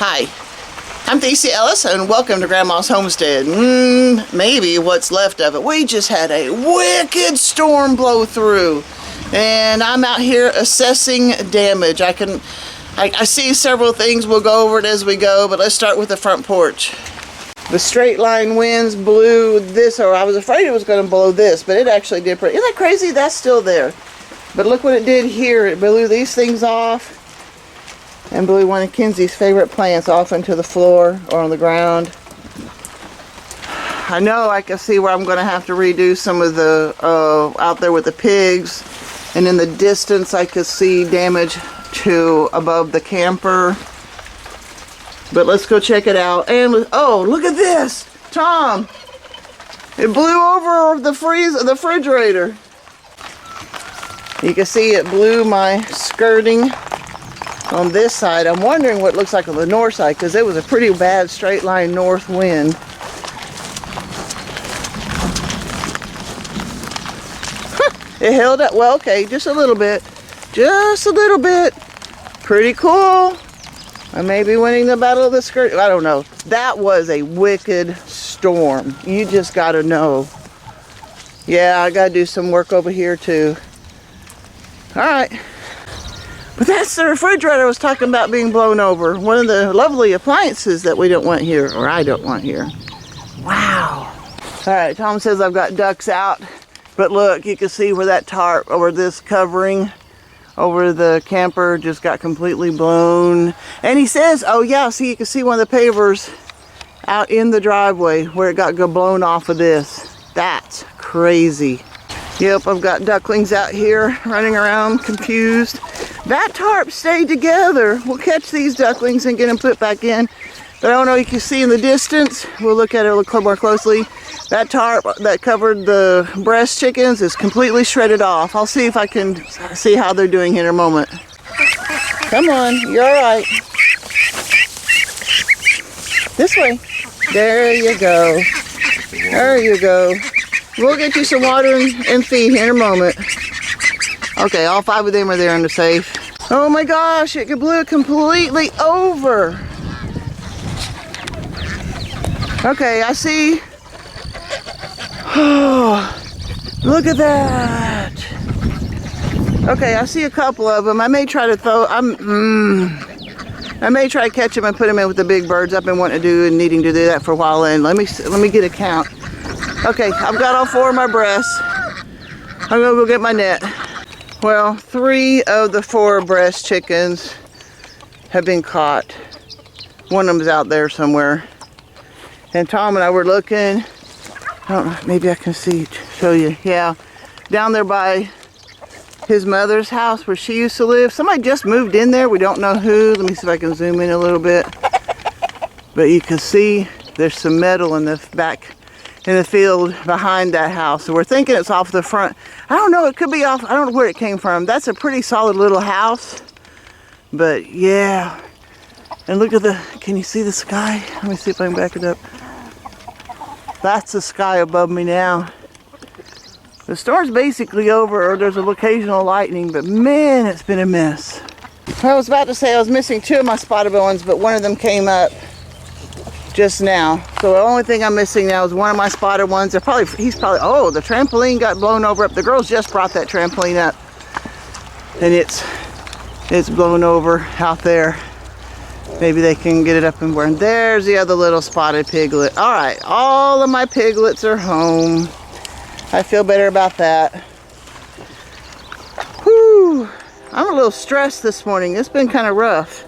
Hi, I'm theciaellis and welcome to Grandma's Homestead. Maybe what's left of it. We just had a wicked storm blow through and I'm out here assessing damage. I see several things. We'll go over it as we go, but let's start with the front porch. The straight line winds blew this, or I was afraid it was going to blow this, but it actually did pretty. Isn't that crazy? That's still there. But look what it did here. It blew these things off and blew one of Kenzie's favorite plants off into the floor or on the ground. I know I can see where I'm going to have to redo some of the out there with the pigs, and in the distance I could see damage to above the camper. But let's go check it out. And oh, look at this, Tom! It blew over the refrigerator. You can see it blew my skirting on this side. I'm wondering what it looks like on the north side, because it was a pretty bad straight line north wind. It held up well, okay, just a little bit. Just a little bit. Pretty cool. I may be winning the battle of the skirt. I don't know. That was a wicked storm. You just gotta know. Yeah, I gotta do some work over here too. Alright. But that's the refrigerator I was talking about being blown over. One of the lovely appliances that we don't want here, or I don't want here. Wow. Alright, Tom says I've got ducks out. But look, you can see where that tarp, or this covering over the camper just got completely blown. And he says, oh yeah, see, you can see one of the pavers out in the driveway where it got blown off of this. That's crazy. Yep, I've got ducklings out here running around confused. That tarp stayed together. We'll catch these ducklings and get them put back in. But I don't know, you can see in the distance, we'll look at it a little more closely. That tarp that covered the breast chickens is completely shredded off. I'll see if I can see how they're doing here in a moment. Come on, you're all right. This way. There you go. There you go. We'll get you some water and feed here in a moment. Okay, all 5 of them are there in the safe. Oh my gosh, it blew completely over. Okay, I see. Oh, look at that. Okay, I see a couple of them. I may try to I may try to catch them and put them in with the big birds. I've been wanting to do and needing to do that for a while. And let me get a count. Okay, I've got all 4 of my breasts. I'm gonna go get my net. Well, 3 of the 4 breast chickens have been caught. One of them's out there somewhere. And Tom and I were looking. I don't know, maybe I can show you. Yeah, down there by his mother's house where she used to live. Somebody just moved in there. We don't know who. Let me see if I can zoom in a little bit. But you can see there's some metal in the back in the field behind that house. So we're thinking it's off the front. I don't know, it could be off. I don't know where it came from. That's a pretty solid little house. But yeah. And look at can you see the sky? Let me see if I can back it up. That's the sky above me now. The storm's basically over, or there's an occasional lightning, but man, it's been a mess. I was about to say I was missing 2 of my spotted ones, but one of them came up just now. So the only thing I'm missing now is one of my spotted ones. Oh, the trampoline got blown over up. The girls just brought that trampoline up, and it's blown over out there. Maybe they can get it up and burn. There's the other little spotted piglet. All right, all of my piglets are home. I feel better about that. Whew, I'm a little stressed this morning. It's been kind of rough.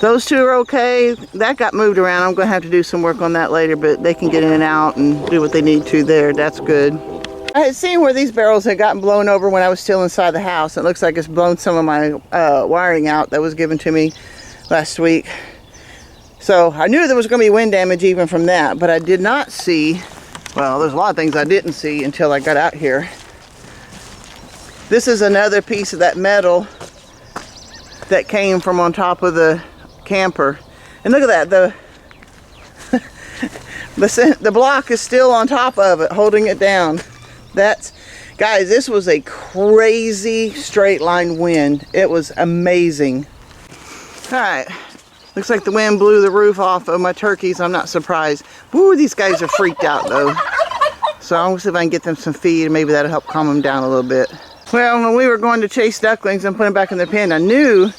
Those 2 are okay. That got moved around. I'm going to have to do some work on that later, but they can get in and out and do what they need to there. That's good. I had seen where these barrels had gotten blown over when I was still inside the house. It looks like it's blown some of my wiring out that was given to me last week. So I knew there was going to be wind damage even from that, but I did not see, well, there's a lot of things I didn't see until I got out here. This is another piece of that metal that came from on top of the camper. And look at that, the block is still on top of it, holding it down. Guys, this was a crazy straight line wind. It was amazing. All right, Looks like the wind blew the roof off of my turkeys. I'm not surprised. Woo, these guys are freaked out though. So I'll see if I can get them some feed. Maybe that'll help calm them down a little bit. Well, when we were going to chase ducklings and put them back in the pen, I knew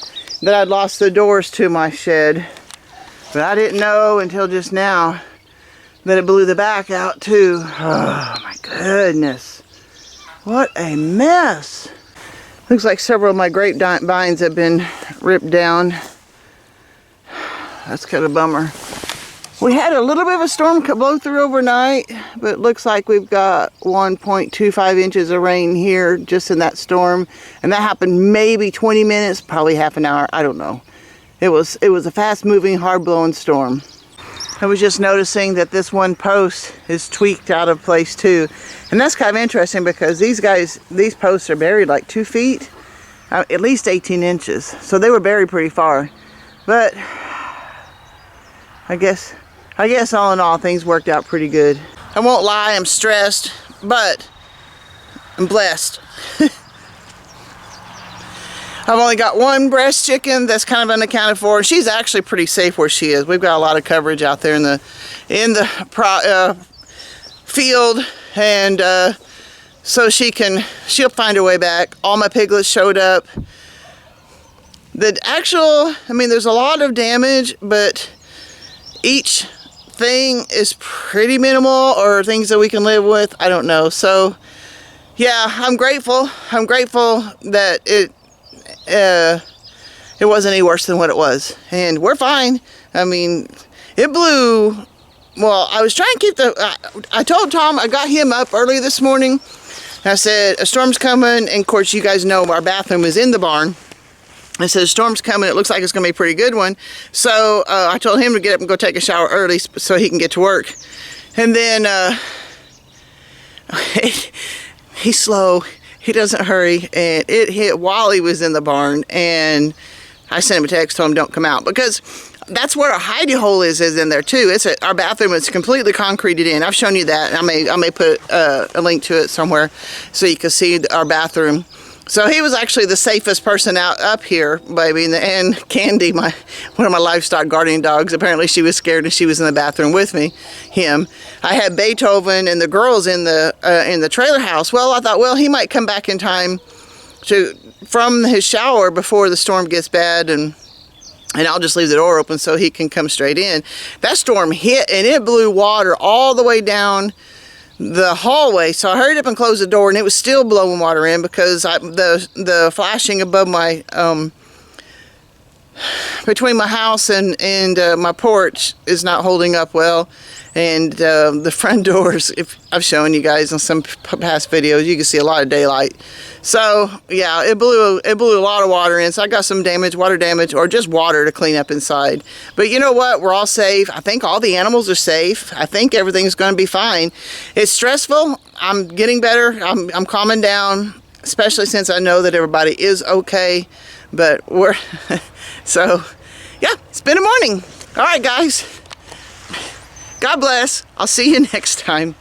that I'd lost the doors to my shed. But I didn't know until just now that it blew the back out too. Oh my goodness. What a mess. Looks like several of my grapevines have been ripped down. That's kind of a bummer. We had a little bit of a storm blow through overnight, but it looks like we've got 1.25 inches of rain here just in that storm. And that happened maybe 20 minutes, probably half an hour, I don't know. It was a fast-moving, hard-blowing storm. I was just noticing that this one post is tweaked out of place too. And that's kind of interesting because these posts are buried like 2 feet, at least 18 inches. So they were buried pretty far. But I guess all in all, things worked out pretty good. I won't lie, I'm stressed, but I'm blessed. I've only got one breast chicken that's kind of unaccounted for. She's actually pretty safe where she is. We've got a lot of coverage out there in the field, and so she'll find her way back. All my piglets showed up. There's a lot of damage, but each thing is pretty minimal, or things that we can live with. I don't know. So yeah, I'm grateful. I'm grateful that it wasn't any worse than what it was, and we're fine. I mean, it blew. Well, I was trying to keep I told Tom, I got him up early this morning. I said, a storm's coming, and of course you guys know our bathroom is in the barn. I said, a storm's coming, it looks like it's going to be a pretty good one. So I told him to get up and go take a shower early so he can get to work. And then he's slow, he doesn't hurry, and it hit while he was in the barn, and I sent him a text, told him don't come out, because that's where our hidey hole is in there too. Our bathroom is completely concreted in. I've shown you that, and I may put a link to it somewhere so you can see our bathroom. So he was actually the safest person up here, baby. And Candy, one of my livestock guardian dogs, apparently she was scared and she was in the bathroom with him. I had Beethoven and the girls in the trailer house. Well, I thought, well, he might come back in time from his shower before the storm gets bad, and I'll just leave the door open so he can come straight in. That storm hit, and it blew water all the way down the hallway, so I hurried up and closed the door, and it was still blowing water in because the flashing above my between my house and my porch is not holding up well, and the front doors, if I've shown you guys in some past videos, you can see a lot of daylight. So yeah, it blew a lot of water in, so I got some water damage, or just water to clean up inside. But you know what, we're all safe. I think all the animals are safe. I think everything's going to be fine. It's stressful. I'm getting better. I'm calming down, especially since I know that everybody is okay. But so yeah, it's been a morning. All right, guys. God bless. I'll see you next time.